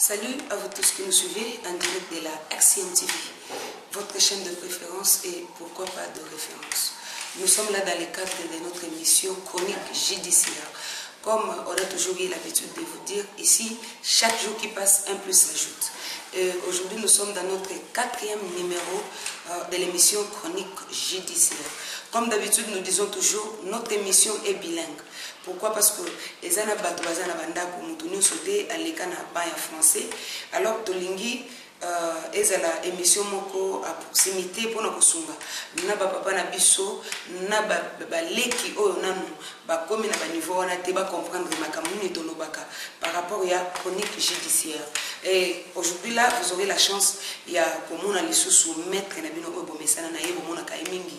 Salut à vous tous qui nous suivez en direct de la XCM TV, votre chaîne de préférence et pourquoi pas de référence. Nous sommes là dans le cadre de notre émission chronique JDCR. Comme on a toujours eu l'habitude de vous dire, ici, chaque jour qui passe, un plus s'ajoute. Aujourd'hui, nous sommes dans notre 4e numéro de l'émission chronique JDCR. Comme d'habitude, nous disons toujours, notre émission est bilingue. Pourquoi? Parce que les anabato bazana banda pour nous sauter à l'écran en français. Alors, Tolingi ezala émission moko à proximité pour nous kusunga. Na ba papa na biso, na ba leki oyo nanu ba komi na ba niveau wana te ba comprendre makamuni tolobaka par rapport à chronique judiciaire. Et aujourd'hui là, vous aurez la chance il y a comme on a les sous maître na bino obo mesana na yebo mona kaimingi.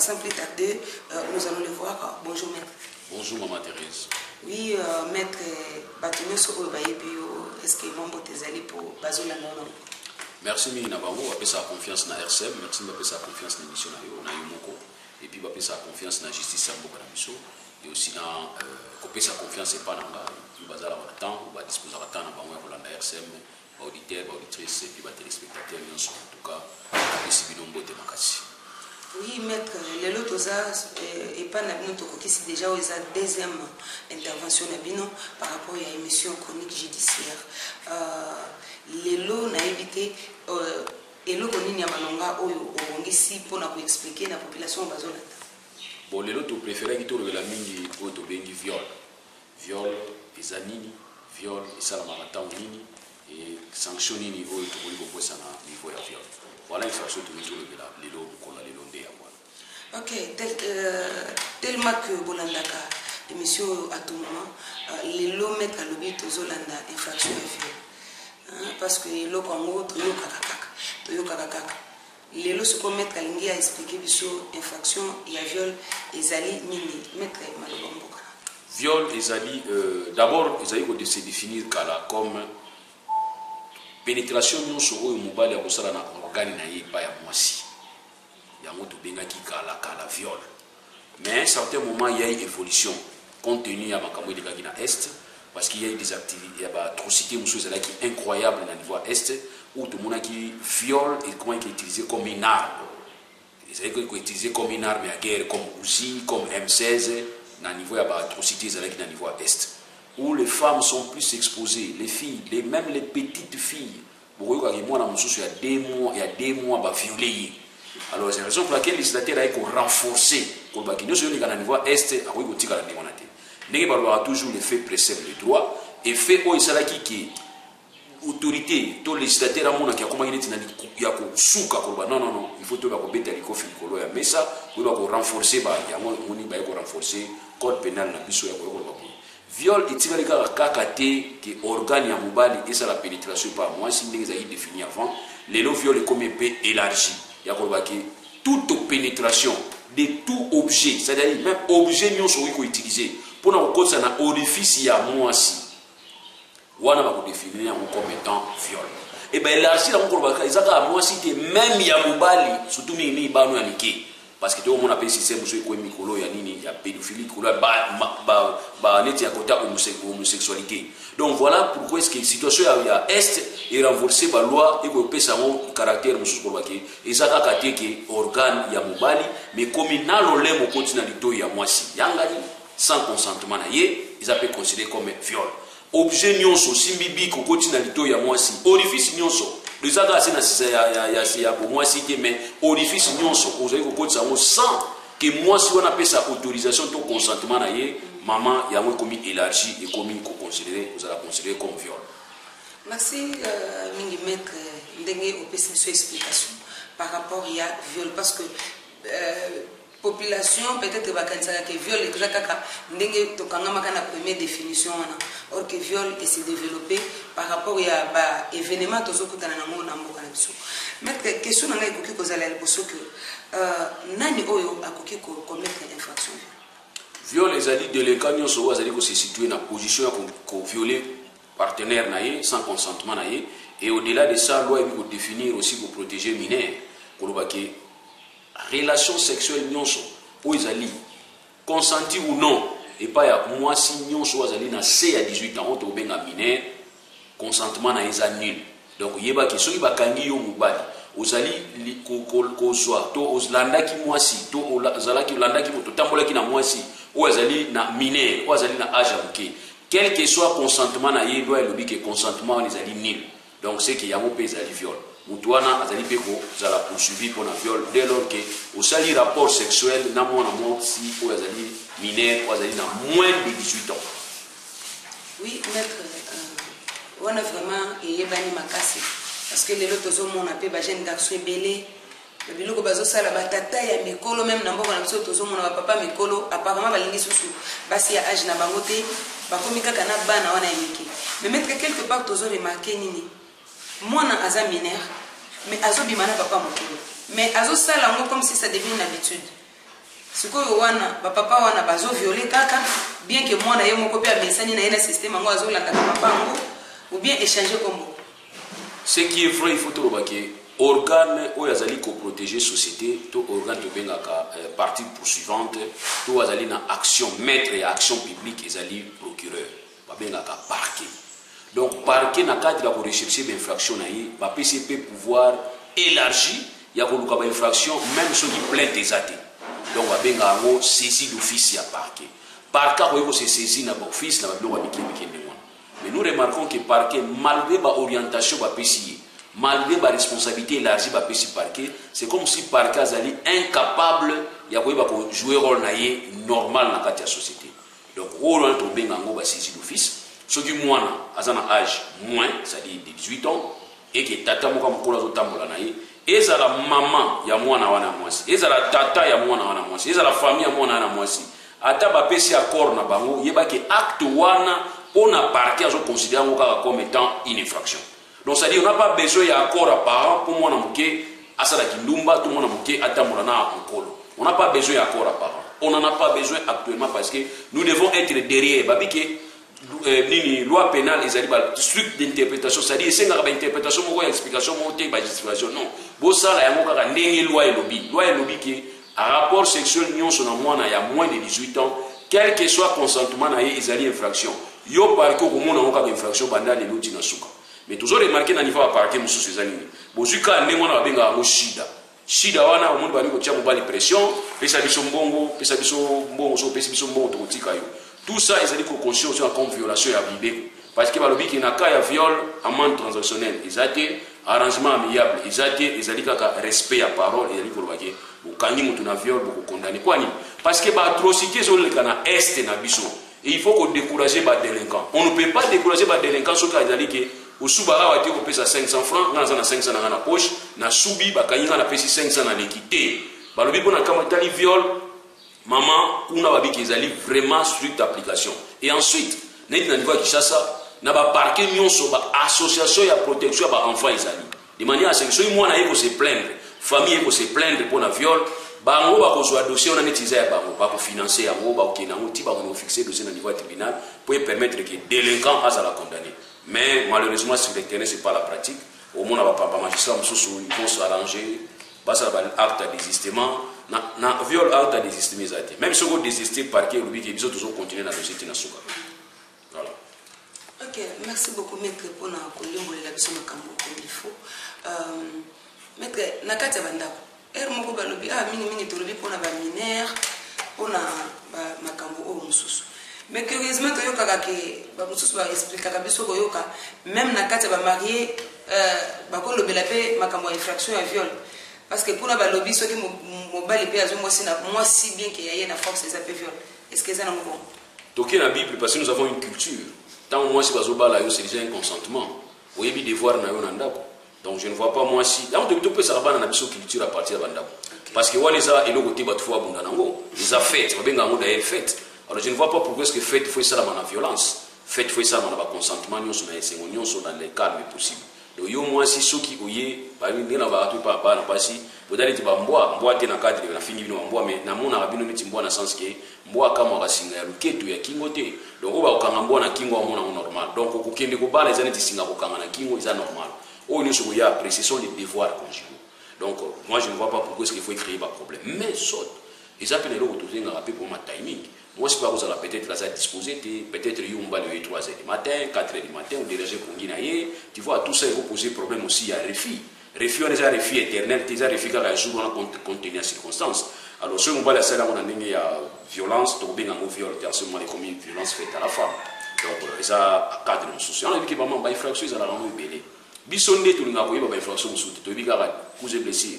Sans plus tarder, nous allons le voir. Bonjour maître. Bonjour Maman Thérèse. Oui, maître Batonio Soko Bayebio, est-ce que Mambo Tezali pour Bazola non? Merci Mina Bango, on sa confiance dans RCM, merci de sa confiance dans l'émission na Yomoko, et puis on sa confiance dans la justice à Bokanabiso, et aussi dans sa confiance et pas dans le bazar à temps, on va disposer à temps dans la RCM, auditeurs, auditrices, et puis téléspectateurs, en tout cas, les Sibinombo de Makassi. Oui, maître, les lots et pas notre côté, c'est déjà la deuxième intervention par rapport à l'émission chronique judiciaire. Les lots n'a évité et l'eau qu'on y a malonga au ici pour nous expliquer la population bazolata. Bon, les lots préférés qui tournent la mine au viol. Viol, les anini, viol, et ça la marata nini, et sanctionner niveau et tout le niveau à viol. Voilà une façon de nous les lots qu'on a les lots des avoirs. Ok, tellement que Bolandaka, l'émission à tout moment, les lots mettent à l'objet de Zolanda, infraction et viol. Parce que les lots comme autres, les lots kakaka. Les lots se commettent à l'ingi à expliquer sur infraction et à viol, et zali mini, mettre malobamboka. Viol et zali, d'abord, ils allaient se définir comme pénétration non sur eux mobile à Rossala na organe na yé pas ya moisi. Yango to benga ki kala viol. Mais à certains moments il y a une évolution compte tenu à makambo de Gagina Est parce qu'il y a des activités, il y a atrocité monsieur qui est incroyable dans le niveau Est où tout le monde qui viol et comment il est utilisé comme une arme. Il est utilisé comme une arme à guerre comme Uzi, comme M16 dans le niveau atrocité dans le niveau Est. Où les femmes sont plus exposées, les filles, même les petites filles. Il y a 2 mois, violées. Alors, c'est la raison pour laquelle les législateurs ont renforcé. Pour que nous soyons au niveau Est, il y a toujours les faits précèdent les droits. Et fait où il s'agit qui autorité, tous les législateurs qui ont non, il faut que mais ça, il faut renforcer, le code pénal. Viol est tiré qui organe ya mobali et ça la pénétration par moi si les avez défini avant les lots viol est comme peu élargi ya ko toute pénétration de tout objet c'est-à-dire même objet nous sont utiliser pour nous cause na orifice ya moi si wana ba ko définir comme étant viol et ben élargi la ko ba ezaka moi si même ya mobali surtout ni ba no yanike parce que tout le monde appelle système où mikolo ya nini ya pédophilie kolo ba neti ya kota homosexualité. Donc voilà pourquoi est-ce que la situation ya est est renforcée par loi et que pesa mon caractère monsieur pour baké et ça ka que organe ya mobali mais comme na lolé mo continue lito ya mwasi yangani sans consentement na ye ils appellent considéré comme viol. Objet nyonso simbibi ko continue lito ya mwasi orifice nyonso les agas c'est pour moi cité mais orifice nyonso vous avez que ça sans que moi si on appelle ça autorisation ton consentement na ye maman il y a un commis élargi et commis qu'on considérer vous allez considérer comme viol. Merci mingi maître ndenge au PCC explication par rapport il y a viol parce que population peut-être va penser que viol est kaka ndenge to kanga makana première définition on or que viol est se développer par rapport à ba événement tozo kutana na ngo na mboka na biso maître question na ngai koki kozala liboso que nani oyo akoki ko commettre infraction viol les alliés de l'écanion so azali ko se situer na position ko violer partenaire naie sans consentement naie et au-delà de ça loi il faut définir aussi pour protéger mineur ko lobaki relation sexuelle nyonso po ezali consenti ou non et pas ya moi si nyonso azali na C à 18 ans to benga mineur consentement na eza nul. Donc yeba ki soki bakangi yo mobali ozali kozwa to olandaki mwasi to ozalaki olandaki moto tambolaki na mwasi ou azali na mineur ou azali na âge amuke, quel que soit consentement na ye doit elobi ke consentement wana ezali nul. Donc c'est que yango mpe ezali viol. Mutu wana azali mpe kozala poursuivi mpona viol dès lors ke osali rapport sexuel na mwana mwasi oyo azali mineur ou azali na moins de 18 ans. Oui, maître, on a vraiment yebani makasi parce que les autres hommes on appelle ba jeune garçon belé le biloko bazo sala batata ya mikolo même na mboko na biso tozo mona ba papa mikolo apparemment balingi susu basi ya âge na bango te bakomi kaka na bana wana ya miki. Mais maître quelque part tozo remarquer nini mwana aza mineur mais azo bimana papa mokolo mais azo sala ngo comme si ça devient une habitude. Sikoyo wana ba papa wana bazo violer kaka bien que mwana ye moko pe amesani na ye na système ngo azo landa papa ngo ou bien échanger comme ce qui est vrai, il faut tout remarquer. Organe ou azali ko protéger société, tout organe de bengaka partie poursuivante, tout azali na action maître et action publique ezali procureur, ba bengaka parquet. Donc parquet na cadre la rechercher l'infraction na yi, ba PCP pouvoir élargi ya ko luka ba infraction même ceux qui plainte ezate. Donc ba benga ngo saisie d'office ya parquet. Parquet ko se saisir na office na ba bilo ba mikende. Mais nous remarquons que parquet, malgré l'orientation de PCI, malgré la responsabilité élargie de PCI parquet, c'est comme si parquet est incapable de jouer un rôle normal dans la société. Donc, le rôle de saisir d'office, ceux qui ont un âge moins, c'est-à-dire de 18 ans, et qui tata moka mokolo azotambola na ye, ezala maman ya mwana wana mwasi, ezala tata ya mwana wana mwasi, ezala famille ya mwana wana mwasi, ata bapesi accord na bango, yeba ke acte wana on a parquet à considérer comme étant une infraction. Donc c'est-à-dire on n'a pas besoin d'accord à parents pour moi namuke asala kindumba tout le monde namuke atamulana nkolo. On n'a pas besoin d'accord à parents. On n'en a pas besoin actuellement parce que nous devons être derrière babike nini loi pénale ezali ba strict d'interprétation, c'est-à-dire c'est ngaka ba interprétation moko explication moko te ba justification non. Bo sala yango kaka ndenge loi elobi. Loi elobi ke à rapport sexuel nyonso na mwana ya moins de 18 ans, quel que soit consentement na ye ezali infraction. Yo parquet ko mona ngaka infraction banda le loti na suka. Mais toujours remarquer na niveau à parquet mususu ezali. Bozuka ndenge wana babenga ngo shida. Shida wana omuntu bani ko tia mobali pression, pesa biso mbongo so pesa biso mbongo to kotika yo. Tout ça ezali ko conscience comme violation ya bible. Parce que balobi ki na cas ya viol, amende transactionnelle, ezate arrangement amiable, ezate ezali kaka respect ya parole, ezali ko lobaki. Bokangi mutu na viol boko condamner kwani parce que ba atrocité zo le kana est na biso. Et il faut qu'on décourage les délinquants. On ne peut pas décourager les délinquants sur le cas que au Subaha a été coupé à 500 francs, on a 500 dans la poche, na Soubi, Bakayina a payé 500 dans l'équité. Balobi pour na kamatali viol, maman, on a qu'ils allaient vraiment strict application. Et ensuite, net na niveau Kishasa, na ba parquet nyon sur ba association ya protection ba enfants izali. De manière à ce que moi na yeko se plaindre, famille yeko se plaindre pour na viol. Bango ba kozwa dossier on a netiza ya bango ba ko financer yango ba ko kenango ti ba ko fixer dossier na niveau tribunal pour permettre que délinquant à la condamner. Mais malheureusement sur le terrain c'est pas la pratique. Au moins ba papa magistrat mususu ils vont s'arranger ba ça ba acte de désistement na viol acte de désistement zati. Même si on désister parquet le but que biso toujours continuer na dossier na suka. Voilà. OK, merci beaucoup maître pour na kolimbolela biso makambo comme il faut. Maître nakati bandako moko balobi mingi tolobi pona ba mineur pona ba makambo o mususu mais curieusement toyokaka ke ba mususu ba expliquer biso koyoka même na kati ba marié ba kolobela pe makambo ya infraction ya viol parce que pona balobi soki mobali pe azo moi si bien que yaye na force ça peut viol est-ce que ça na bon toki na Bible parce que nous avons une culture tant moi si bazo bala yo c'est déjà un consentement oyebi devoir na yo na ndako. Donc je ne vois pas moi si. Donc tu peux savoir dans la culture à partir de Bandako. Parce que Walesa et le côté batufwa bundanango, les a fêtes, va bien gango d'ailleurs fêtes. Alors je ne vois pas pourquoi est-ce que fête faut ça dans la violence. Fête faut ça dans le consentement nous sur les sémonions sont dans les calmes possibles. Donc yo moi si ceux qui oye parmi les na tu pas na pasi, bodali ti bamboa, mboa te na cadre na fini bino mboa mais na mona rabino neti mboa na sens que mboa kama rasinga ya luketo ya kingote. Donc oba okanga mboa na kingo mona normal. Donc okukende ko bala ezane ti singa ko kanga na kingo eza normal. Oh, nous sommes appris, ce sont les devoirs conjugaux. Donc, moi, je ne vois pas pourquoi il faut créer un problème. Mais, saute. Ils appellent le retour pour ma timing. moi si pas vous allez peut-être là disposer peut-être il va le 3h du matin 4h du matin ou déranger pour guinayer tu vois tout ça il va poser problème aussi à refus on est un refus éternel déjà refus quand un jour on a contenu les circonstances alors ce on va la salle on a il y a violence donc bien en viol en ce moment les commis violence faite à la femme donc ça cadre social on a vu que maman ba infraction ils allaient rendre belé bisonné tout le monde a ba infraction sous to bi gara coups blessé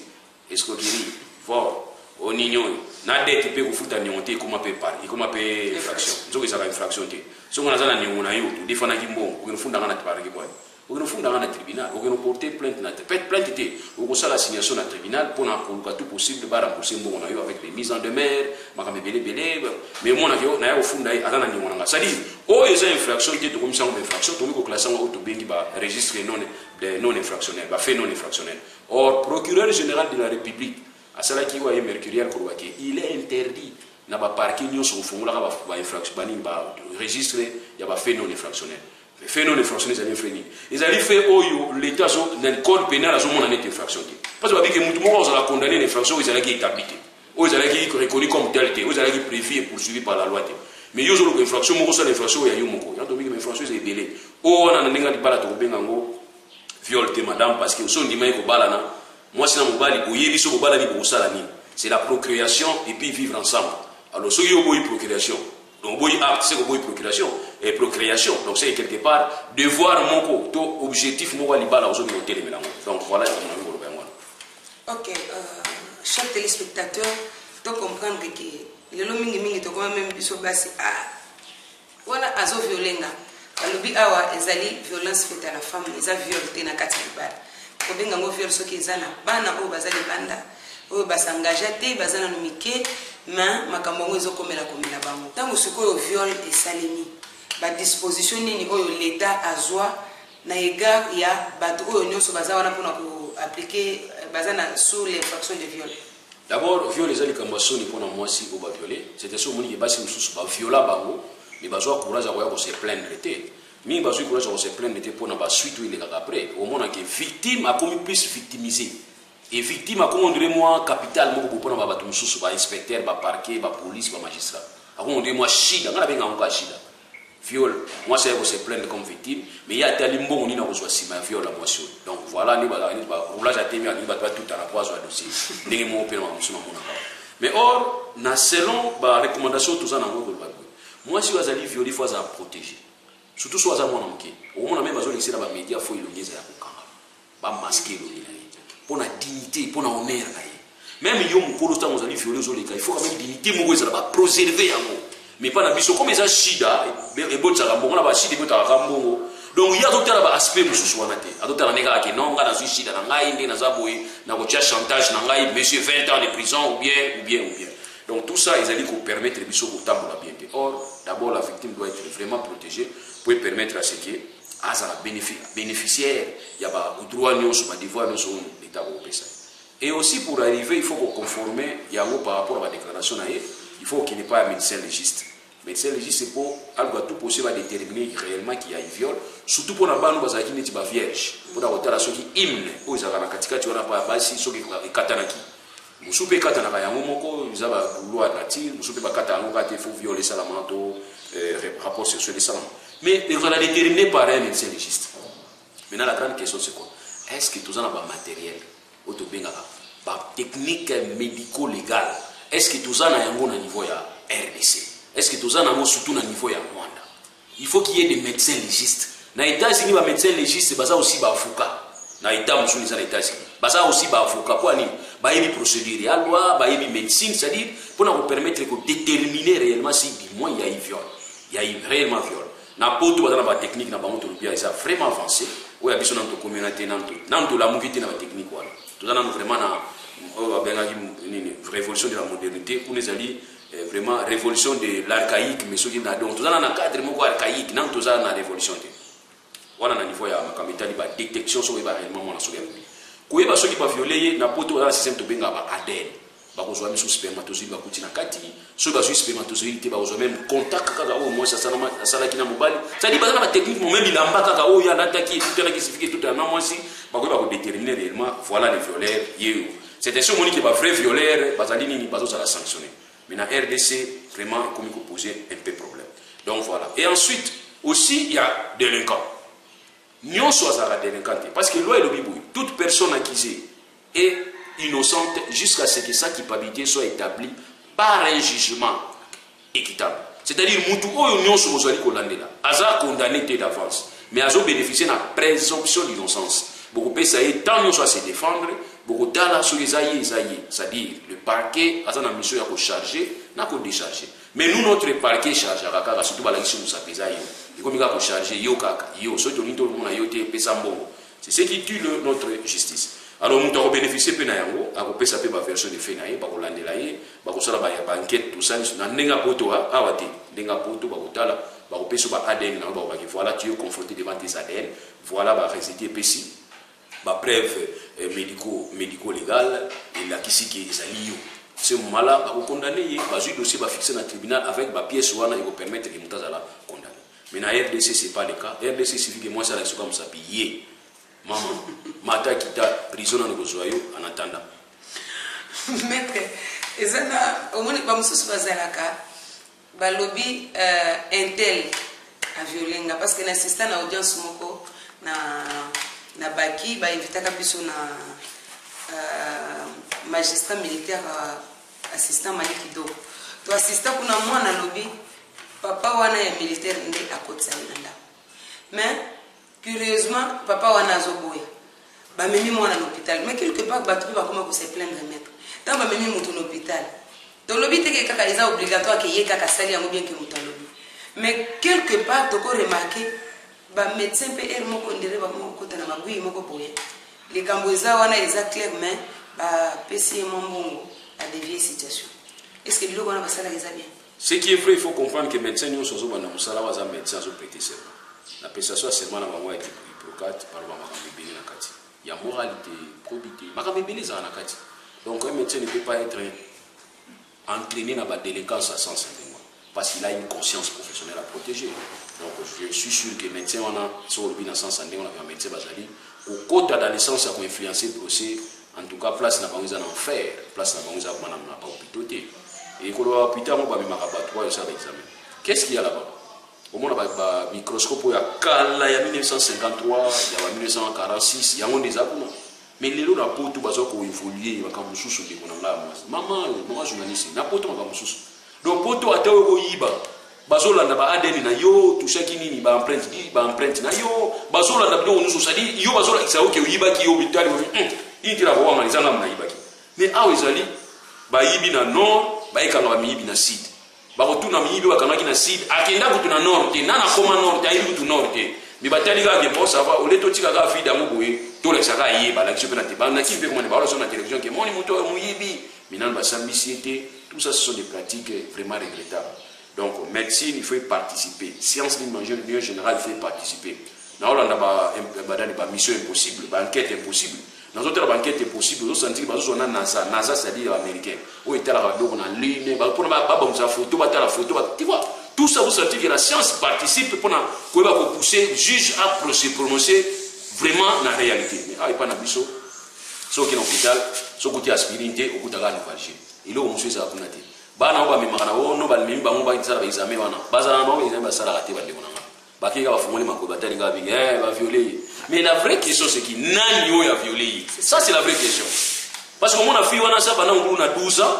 escroquerie vol au nignon na dette pe kufuta nyonte comment peut par comment peut infraction nzoki ça infraction te so ngana zana nyona yo to defana kimbongo ukinofunda ngana tiparaki bwana ukinofunda ngana tribunal ukino porter plainte na plainte te ukosala signation na tribunal pour na koluka tout possible bara rembourser mbongo na yo avec les mises en demeure makame belé mais mona yo na yo funda azana nyona nga c'est-à-dire o eza infraction te to komisa ngo infraction to ko classé ngo to bengi ba registre non infractionnel ba fait non infractionnel or procureur général de la République asala ki wa mercurial ko wake il est interdit na ba parquet nyonso fungula ba infraction bani ba registre ya ba fait non infractionnel fait non infractionnel ça infreni ils allaient fait oyo l'état so dans le code pénal azo mona net infraction parce que ba que mutu moko za condamner l'infraction ils allaient qui établi ils allaient qui reconnu comme tel ils allaient qui prévu et poursuivi par la loi mais yo zo lo infraction moko ça l'infraction ya yo moko ya to bi que infraction c'est belé o na ndinga di bala to benga ngo viol te madame parce que so ndima ko bala na moi c'est la procréation et puis vivre ensemble. Alors ce qui est procréation, donc acte c'est que procréation et procréation. Donc c'est quelque part devoir mon co objectif mon walibala aux autres hôtels donc voilà ce qu'on a. Ok, chers téléspectateurs, tu comprendre que le mingi to quand même biso basi wana azo violenga. Alobi awa ezali violence faite à la femme, eza violté na kati ya kobenga ngo viol soki ezana bana o bazali banda o basangage te bazana no mike ma makambo ngo ezokomela bango tango sikoyo viol esalemi ba disposition nini oyo l'état azwa na égard ya bato oyo nyonso baza wana pona ko appliquer bazana sous l'infraction de viol. D'abord viol ezali kamba soni pona mwasi o ba violer c'était so moni ke basi mususu ba viola bango mais bazwa courage ya ko se plaindre te mi bazui courage on se plaindre était pour na ba suite où il est après au monde que victime a comme plus victimisé et victime a comme on dirait moi capital moko pour na ba bato mususu ba inspecteur ba parquet ba police ba magistrat a comme on dirait moi shida ngala benga ngo shida viol moi c'est pour se plaindre comme victime mais il y a tellement bon ni na ko sima viol la motion donc voilà ni ba roulage a temi ni ba tout à la poisse au dossier ndenge mo pe na mususu na mona mais or na selon ba recommandation tout ça na ngo ba moi si vous allez violer faut ça protéger surtout soit à mon amké au moins même bazoli c'est là ba média faut ilongeza ya kokanga ba masquer le nina pour la dignité pour la honneur même yo mukolo tango zali violer zoleka il faut quand même dignité moko ezala ba préserver yango mais pas na biso comme eza shida et botsa ka mbongo na ba shida botsa ka mbongo donc il y a d'autres ba aspect mususu wana te adota na neka ke non ngana shida na ngai ndi na zaboy na ko chantage na ngai monsieur 20 ans de prison ou bien donc tout ça ils allaient ko permettre biso ko tambola bien. Or d'abord la victime doit être vraiment protégée pour permettre à ce que azala bénéficiaire il y a ba droit nyonso ba devoir nyonso l'état au pesa et aussi pour arriver il faut qu'on conformer yango par rapport à la déclaration na il faut qu'il n'y ait pas un médecin légiste c'est pour algo tout possible à déterminer réellement qu'il y a un viol surtout pour na banu bazaki neti ba vierge pour la hôtel soki hymne o ezaka na katikati wana pa basi soki katanaki musupe katana ka yango moko izaba loi nature musupe bakata yango kate faut violer ça la manto rapport sexuel ça mais on a déterminé par un médecin légiste. Maintenant la grande question c'est quoi? Est-ce que tout ça n'a pas matériel auto benga ba technique médico légale? Est-ce que tout ça n'a yango na niveau ya RDC? Est-ce que tout ça n'a surtout na niveau ya Rwanda? Il faut qu'il y ait des médecins légistes. Na États-Unis ba médecin légiste baza aussi ba avocat. Na État musuni za États-Unis. Baza aussi ba avocat quoi ni? Ba yebi procédure ya loi, ba yebi médecine, c'est-à-dire pour nous permettre de déterminer réellement si du moins il y a eu viol. Il y a eu réellement viol. Na poto bazana ba technique na bango to lubia isa vraiment avancé o ya biso na to communauté nanto la mukiti na ba technique wala to zana vraiment na o benga ni révolution de la modernité pour les alliés vraiment révolution de l'archaïque mais soki na donc to zana na cadre moko archaïque nanto zana na révolution te wana na niveau ya makamita ba détection so ba réellement na soki ko yeba soki ba violer na poto za système to benga ba ADN bakozwa miso spermatozoïde bakuti na kati so bazwi spermatozoïde te bakozwa même contact kaka o moi ça sala kina mobali ça dit bazana ba technique même ilamba kaka o ya nataki tout na classifier tout na moi si bakoba ko déterminer réellement voilà les violeurs yeux c'est sûr monique ba vrai violeur bazali nini bazo la sanctionner Mais dans RDC, vraiment, comme il poser un peu problème. Donc voilà. Et ensuite, aussi, il y a délinquants. Nous sommes délinquants. Parce que loi est le bibouille. Toute personne accusée est innocente jusqu'à ce que sa culpabilité soit établie par un jugement équitable. C'est-à-dire, Moutou, nous sommes condamné d'avance. Mais ils ont bénéficié de la présomption d'innocence. Beaucoup de personnes, tant nous sommes à se défendre, beaucoup de temps sur les aïeux, c'est-à-dire le parquet a une mission à charger, n'a qu'à décharger. Mais nous, notre parquet charge, surtout la mission nous a il faut qu'on charge, c'est ce qui tue notre justice. Alors, nous avons bénéficié de la version de fait, la enquête, tout ça, voilà, tu es confronté devant tes ADN, voilà, bah, résidé PSI, bah, preuve médico-légale, et là, qui c'est qui est lié. Ce moment-là, bah, condamné, bah, le dossier va fixer dans le tribunal avec ma pièce, il va permettre que nous la condamner. Mais dans RDC, ce n'est pas le cas. RDC suffit que moi, ça reste comme ça, payé. Maman, mata qui t'a prison dans le Gozoyo en attendant. Maître, et ça, au moins, je suis le lobby intel a violé parce que l'assistant à l'audience moko na baki ba invité kabiso na magistrat militaire assistant Malikido to assistant kuna mwana lobby papa wana ya militaire ndi akotsa nda mais curieusement papa wana azoboya ba memi mwana l'hôpital mais quelque part ba tu ba comment se plaindre maître tant ba memi mutu l'hôpital donc lobby te kaka eza obligatoire que ye kaka sali yango bien que mutu lobby. Mais quelque part, tu as remarqué que les médecins peuvent les Cambouézans ont clairement PCM à dévier la situation. Est-ce que nous avons ça bien? Ce qui est vrai, il faut comprendre que les médecins nous sont médecins prêter serment. La prestation seulement la maman est hypocrate par il y a moralité, probité. Donc un médecin ne peut pas être entraîné dans la délinquance à sens interne. Parce qu'il a une conscience professionnelle à protéger. Donc je suis sûr que les médecins sont dans le sens où on a un médecin basali. Au côté de l'essence qui a influencé le procès, en tout cas, place n'a pas eu en enfer, place n'a pas eu en pas hôpital. Et quand on a hôpital, on va me rabattre ça l'examen. Qu'est-ce qu'il y a là-bas? Au moins, il y a un microscope, il y a 1953, il y a 1946, il y a des abonnements. Mais les lots n'ont pas tout besoin pour évoluer, il y a un sous de maman, moi journaliste, n'a pas tout sous. Donc pour toi tu yiba bazolanda ba ADN na yo tout ça qui nini ba empreinte na yo bazolanda bdo nusu sadi yo bazola isa oke yiba ki yo bitali intira ko wanga izanga mna yiba ki mais awo izali ba yibi na nord ba ekanga ba yibi na sud ba ko tuna yibi ba kanaki na sud akenda ko tuna nord te nana koma nord te ayibi tu nord te mi batali ga ke posa va ole to tika ga fida mo boye to le saka yiba la kipe na te ba na kipe ko ne ba sur la télévision que moni moto mo yibi minan ba sambisiete. Tout ça, ce sont des pratiques vraiment regrettables. Donc, médecine, il faut y participer. Science d'une générale, il faut y participer. Dans on a une mission impossible, une enquête impossible. Dans d'autres enquêtes impossibles, nous sentons que nous avons NASA. NASA, c'est-à-dire américain. Où est la radio, on a ligne, pour la photo, la photo. Tu vois, tout ça, vous sentez que la science participe pour pousser le juge à se prononcer vraiment dans la réalité. Mais il n'y a pas de mission. Ceux qui sont en hôpital, ceux qui ont aspiré, au bout de la nouvelle. Il est monsieur Zakunati. Bana oba mimana wono ba mimba ngomba tsara ba examen wana. Bazana no examen basala ati ba ndekona. Ba ki ga fumoli makoba tali ga bi ba violer. Mais la vraie question c'est qui nani yo ya violer. Ça c'est la vraie question. Parce que mon fille wana ça bana ngulu na 12 ans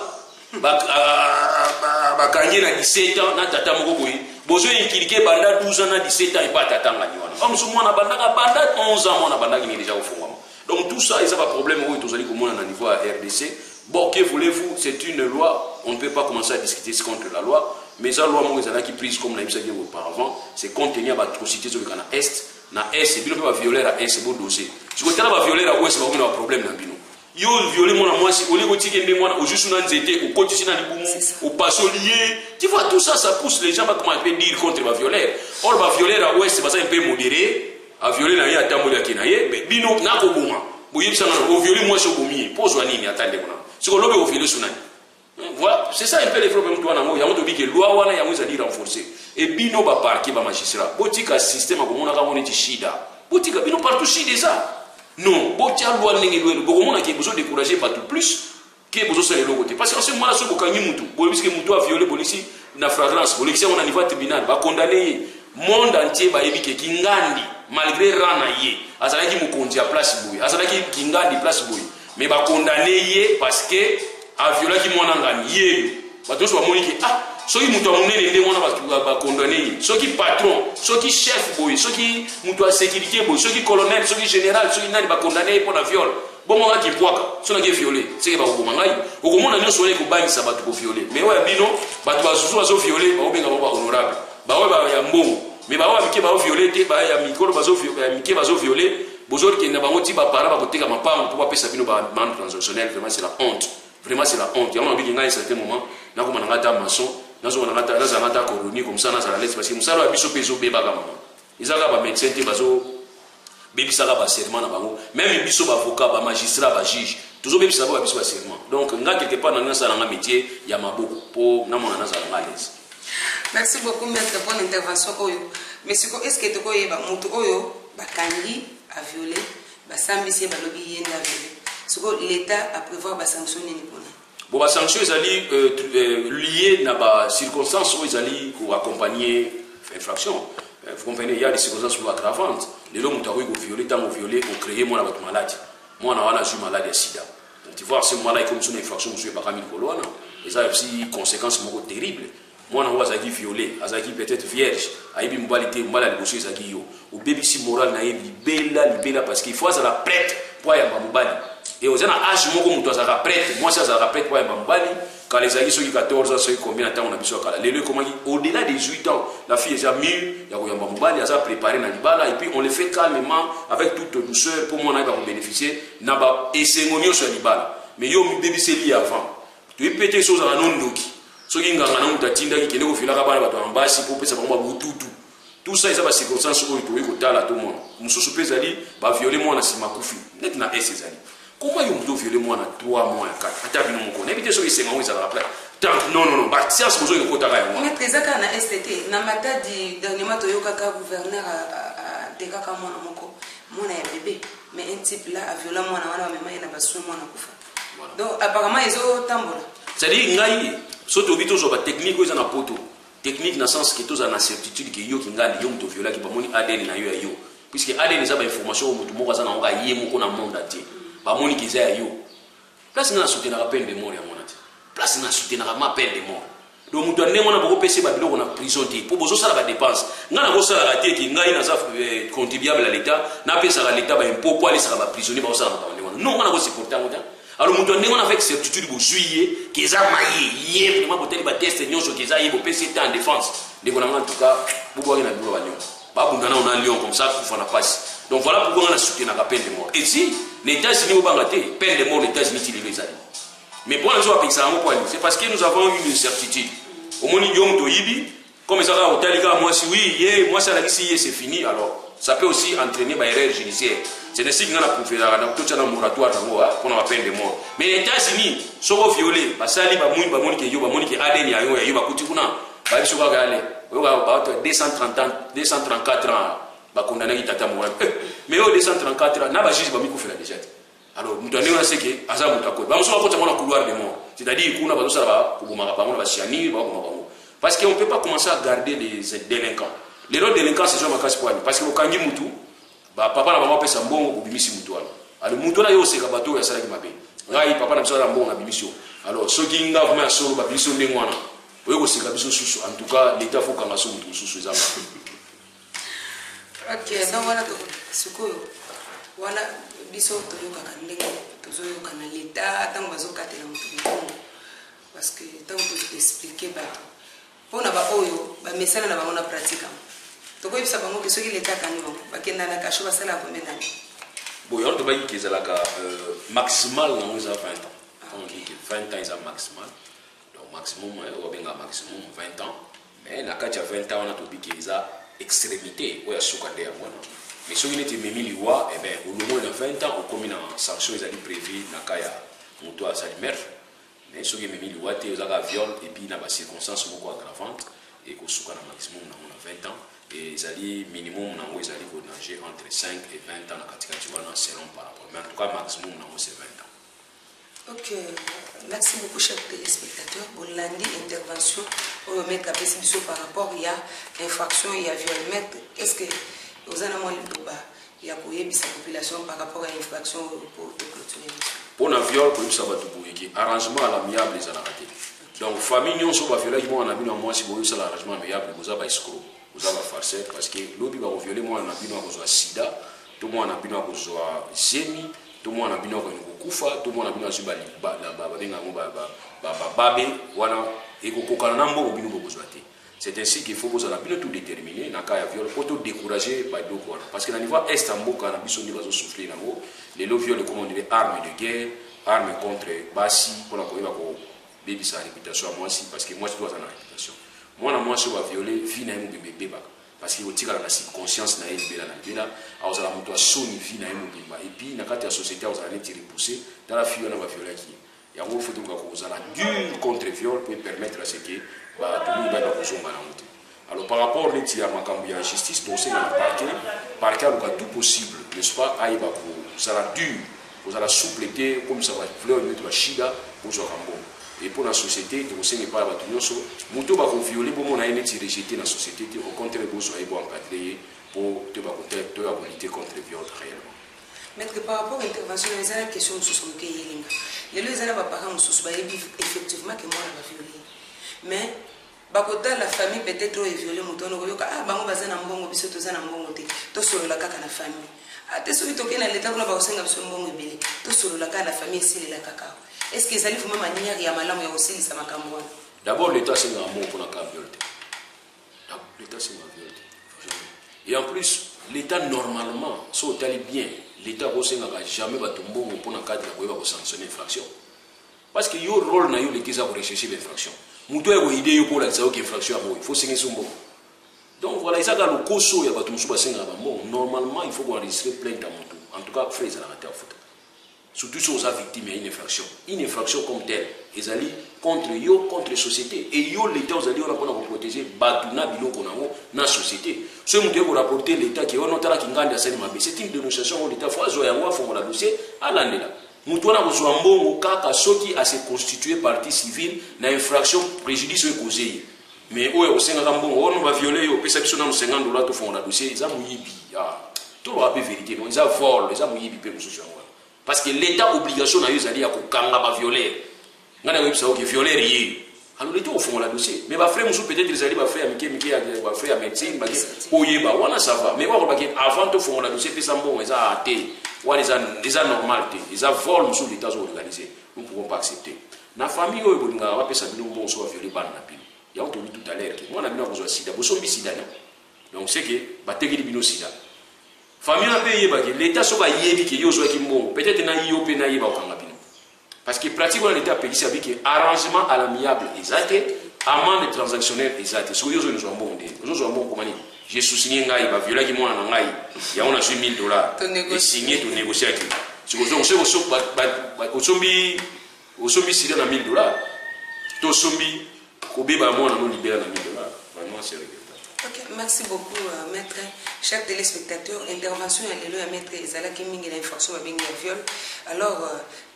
ba kanye na 17 ans na tata moko boyi. Bozo yinkilike banda 12 ans na 17 ans et pas tata ngani wana. Comme ce mwana banda ka banda 11 ans mwana banda ki déjà au fond. Donc tout ça, il n'y a pas de problème où tous allez comment on a niveau à RDC. Bon, que voulez-vous, c'est une loi, on ne peut pas commencer à discuter contre la loi, mais la loi qui est prise comme l'a dit auparavant, c'est contenir l'atrocité sur le canal Est, na Est, c'est bien que violer à Est, c'est beau dossier. Si vous avez violer à Ouest, c'est pas un problème dans le bino. Yo violer mon moi si au lieu de tirer moi au juste dans zété au côté dans les au passolier tu vois tout ça ça pousse les gens à comment dire contre le violeur. Or le violeur à Ouest c'est pas un peu modéré. A violer na ya tambo ya kinaye bino na ko boma boyebi sana ko violer moi so bomi pose wa nini atande kuna siko lobe o violer sunani voilà c'est ça un peu les problèmes toi na mo ya moto bike loi wana ya mweza di renforcer et bino ba parquet ba magistrat botika système ko mona ka mona ti shida botika bino partout shida ça non botia loi ndenge loi ko mona ki besoin décourager pas tout plus que bozo ça le côté parce que c'est moi la soko kangi mutu bolisi que mutu a violé bolisi na flagrance bolisi on a niveau tribunal ba condamné monde entier ba yebi ke kingandi malgré rana ye azalaki mukonzi ya place boy azalaki kingandi place boy mais ba condamné ye parce que a violé ki mwana ngani ye ba tous ba moni ke ah soki mutu amunene nde mwana ba condamné ye soki patron soki chef boy soki mutu a sécurité boy soki colonel soki général soki nani ba condamné pour la viol bon moi qui poaka so na ke violé c'est que ba ko mangai o ko mona nyoso le ko bangisa ba ko violé mais ouais bino ba to azuzu azo violé ba obenga ba honorable ba ouais ba ya mbongo mais ba ouais mike ba violé te ba ya mikolo bazo violé mike bazo violé bozori ke na bango ti ba para ba ko teka mapango pour pas pesa bino ba man transactionnel vraiment c'est la honte vraiment c'est la honte yama bi ngai à un certain moment na ko mananga ta maçon na zo mananga ta za ngata colonie comme ça na za la laisse parce que musalo biso pezo beba ka mama izaka ba médecin te bazo bebisaka ba serment na bango même biso ba avocat ba magistrat ba juge toujours bebisaka ba biso ba serment donc nga quelque part na ça na métier ya maboko pour na mona na za la l'aise. Merci beaucoup maître pour l'intervention oyo mais est-ce que toko yeba mutu oyo bakangi a violé basambisi balobi yenda violé siko l'état a prévoir ba sanction nini pona bon ba sanction ezali lié na ba circonstances où ezali pour accompagner infraction. Vous comprenez, il y a des circonstances aggravantes. Les gens qui ont violé, tant violé, ont créé moi la maladie. Moi, on a eu maladie de sida. Donc, tu vois, c'est moi là comme une infraction, je ne suis pas Camille Coloana. Et ça a aussi conséquences terribles. Moi, on a violé, on a peut-être vierge. Il y a une moralité, on a négocié ça qui yo. Au bébé si moral, na libéla parce qu'il faut ça la prête pour y avoir mobali. Et aux ans âge moi comme toi ça la prête, moi ça la prête pour y avoir mobali. Quand les amis sont 14 ans, c'est combien de temps on a besoin de les comment au-delà des 18 ans, la fille est déjà mûre, il y a un mobali, il y a préparé dans le et puis on le fait calmement avec toute douceur pour moi on va bénéficier n'a pas et c'est mon sur le mais yo mi bébé c'est lié avant. Tu es pété choses à non doki. Ce qui nganga na mutatinda qui kende ko filaka bana bato ambasi pour pesa bango bututu. Tout ça ça va circonstance ko to ko tala tout monde. Mususu pezali ba violer moi na sima kufi. Net na esezali. Comment ils ont violé moi dans 3 mois 4 ata bino moko na bité so isenga ngo za rappel non ba science bozo ko taka ya moi mais trezaka na STT na matadi dernièrement to yoka ka gouverneur a dekaka mwana moko mwana ya bébé mais un type là a violé mwana wana mama ina basu mwana kufa donc apparemment ils ont tambola c'est dit ngai so to bito so ba technique ko za na poto technique na sens que to za na certitude que yo kingali yo mto viola ki ba moni ADN na yo ya yo puisque ADN za ba information ko mtu moko za na nga ye moko na monde entier ba moni ki za yo place na soutenir la peine de mort ya monate place na soutenir ma peine de mort donc mutu ane mona boko pese ba biloko na prison te pour bozo sala ba dépense ngana ko sala la te ki ngai na za contribuable à l'état na pesa à l'état ba impôt pour aller sala ba prisonnier ba sala ba ndemo non ngana ko supporter ngota alors mutu ane mona avec certitude bo juillet ki za maye ye vraiment bo teli ba test nyonso ki za ye bo pese en défense ndeko na en tout cas bobo na bilo ba nyon ba bundana on a lion comme ça pour faire la passe. Donc voilà pourquoi on a soutenu la peine de mort. Et si les États-Unis ont bangaté, peine de mort, les États-Unis les amis. Mais pour les autres, c'est parce que nous avons eu une certitude. Au moins, comme ça va au Talika, moi, si oui, moi, ça l'a dit, c'est fini, alors ça peut aussi entraîner ma erreur judiciaire. C'est ainsi qu'on a prouvé là, tout un moratoire pour la peine de mort. Mais les États-Unis sont violés, parce que les États-Unis qui ADN, il y a 234 ans. Condamné qui tata mourir mais au 234 na ba juge ba miko fela déjà alors mutu ane na seke aza mutu akoi ba muso akota mona couloir de mort c'est-à-dire kuna ba sala ba kubuma ba mona ba siani ba kuma bango parce que on peut pas commencer à garder les délinquants les autres délinquants c'est genre makasi poani parce que okangi mutu ba papa na mama pesa mbongo kubimisi mutu wana alors mutu na yo seka bato ya sala ki mabe ngai papa na biso na mbongo na bimisio alors soki nga vraiment solo ba biso ndengwana oyo ko seka biso susu en tout cas l'état faut kanga so mutu susu ezama. Ok, donc voilà, voilà, biso toyoka ndenge tozoyoka na l'état tant bazo katela mutu parce que tant que expliquer bato pona ba oyo ba mesala na bango na pratique toko yebisa bango ke soki l'état kanimo bakenda na kasho basala combien d'années bon yo to ba yikeza la ka maximal na 20 ans on dit que 20 ans est maximal donc maximum on benga maximum 20 ans mais na kati ya 20 ans on a to bikeza extrémité ou à soukander mais si on était même liwa et ben au moins de 20 ans on commet une sanction ils allaient prévu dans cas ya moto à salimère mais si on est même liwa tu as viol et puis dans des circonstances beaucoup aggravantes et qu'on souka na maximum na 20 ans et ils allaient minimum na ils allaient nager entre 5 et 20 ans na katika tiwana selon par rapport mais en tout cas maximum na c'est 20 ans. Ok, merci beaucoup, chers téléspectateurs. Pour lundi, intervention, on va mettre par rapport à infraction et à viol. Maître, est-ce que vous avez il y a sa population par rapport à l'infraction pour te clôturer? Pour un viol, pour ça va tout pour arrangement à l'amiable les raté. Donc famille non so ba violer qui moi on a bien moi si vous ça l'arrangement amiable vous avez escroc vous avez farceur parce que l'obi va violer moi on a bien besoin sida tout le monde a bien besoin zemi tout le monde a bien besoin kufa tout le monde a bien besoin babe voilà et kokana nambo bien besoin. C'est ainsi qu'il faut que vous ayez tout déterminer dans le cas de viol pour tout décourager parce que dans le niveau est en bas, quand on a souffrir les lots violent comme on dit armes de guerre, armes contre Bassi, pour la baby sa réputation à moi aussi parce que moi je dois avoir une réputation. Moi je dois violer vie na bébé parce que tire la subconscience na bela na bela alors ça monto soni vie na bébé et puis dans la société on allait tirer pousser dans la fille on va violer qui il y a un faut donc qu'on a dur contre viol pour permettre à ce que tout le monde va besoin. Alors par rapport à la justice, donc c'est le parquet a tout possible, n'est-ce pas, à pour ça la dur, vous allez soupleter comme ça va fleur mettre la chida pour ce rambo. Et pour la société, vous savez pas la tout ça, muto va violer pour mon aîné rejeté dans la société, au contraire vous soyez bon encadré pour te lutter contre le viol réellement. Maître, par rapport à l'intervention, il y a une question sur son pays. Les gens qui ont parents effectivement que moi je vais violer. Mais la famille peut-être est violée, ah bango bazana mbongo biso tozana mbongo te to solo la kaka na famille ah te soki to kena l'état kuna ba osenga biso mbongo ebele to solo la kaka na famille sile la kaka. Est-ce que ezali vraiment manière ya malamu ya osili sa makambo? D'abord l'état c'est un mot pour la cas violé. L'état c'est un violé. Et en plus l'état normalement si on tali bien l'état osenga jamais ba tombongo pour na cadre ya ko sanctionner infraction. Parce que yo rôle na yo l'équipe za pour rechercher l'infraction. Muto ya idée yo pour la infraction il faut signer son bon. Donc voilà, il y a le coso, il y a tout le normalement, il faut enregistrer plainte à Muto. En tout cas, frère, ils ont raté à foutre. Surtout si vous êtes victime d'une infraction. Une infraction comme telle, ils allaient contre yo, contre la société. Et yo, l'État, vous allez pour protéger Batuna Bilo Konamo dans la société. Si vous devez rapporter l'État qui est notara qui gagne c'est une dénonciation où l'État faut faire un dossier à l'année là. Mutuana besoin mbongo kaka soki a se constituer partie civile na infraction préjudice causé mais au senga mbongo on va violer au pesa biso na $50 to fond la dossier ils a muyibi ah tout le peu vérité non ils a vol ils a muyibi pe mususu parce que l'état obligation na yo zali ya kokanga ba violer ngana yo bisa que violer yi alors l'état au fond la dossier mais ba frère mususu peut-être ils allaient ba frère miki ba frère médecine ba oyeba wana ça va mais ba avant to fond la dossier pesa mbongo ils a até les a normalité, les a vol sur l'État organisé. Nous ne pouvons pas accepter. La famille, on va faire ça, on va violer ban napin. Il y a entendu tout à l'heure que moi, on a besoin de sida. Vous sommes sida, donc c'est que batterie de bino sida. Famille a payé l'État soit yébi que yo soit qui bon. Peut-être na yo pe na yeba okanga bino. Parce que pratiquement l'État paye ça avec arrangement à l'amiable exact, amende transactionnelle exact. So yo nous sommes bon, nous sommes bon comment dire. J'ai sous-signé ngai, va violer qui moi en ngai. Il y a on a $1000 et signé tout négocier avec lui. Si vous avez au sombi signé na $1000, to sombi kobe ba moi on libérer na $1000. Vraiment c'est regrettable. Ok, merci beaucoup maître. Chers téléspectateurs, intervention à l'élo à maître Ezala qui mingi l'infraction à bingi viol. Alors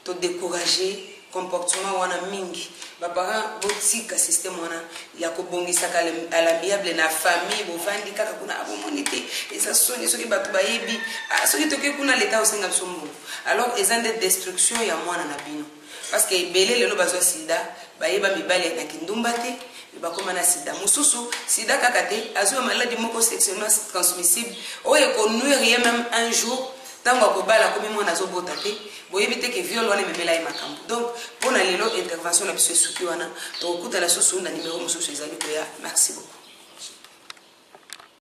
to décourager comportement wana mingi ba parents botika système wana ya ko bongisa ka à l'amiable na famille bo vandi kaka kuna abomonité et ça sonne soki batu bayebi soki toke kuna l'état osenga sombo alors ezan de destruction ya mwana na bino parce que belé lelo bazwa sida bayeba mibale na kindumba te bakoma na sida mususu sida kaka te azwa maladie moko sexuellement transmissible oye ko nuire même un jour tango akobala komi mwana azobota te boyebi te ke viol wana ememela ye makambo donc mpona lelo intervention na biso esuki wana tokokutana susu na numéro mosusu ezali koya merci beaucoup.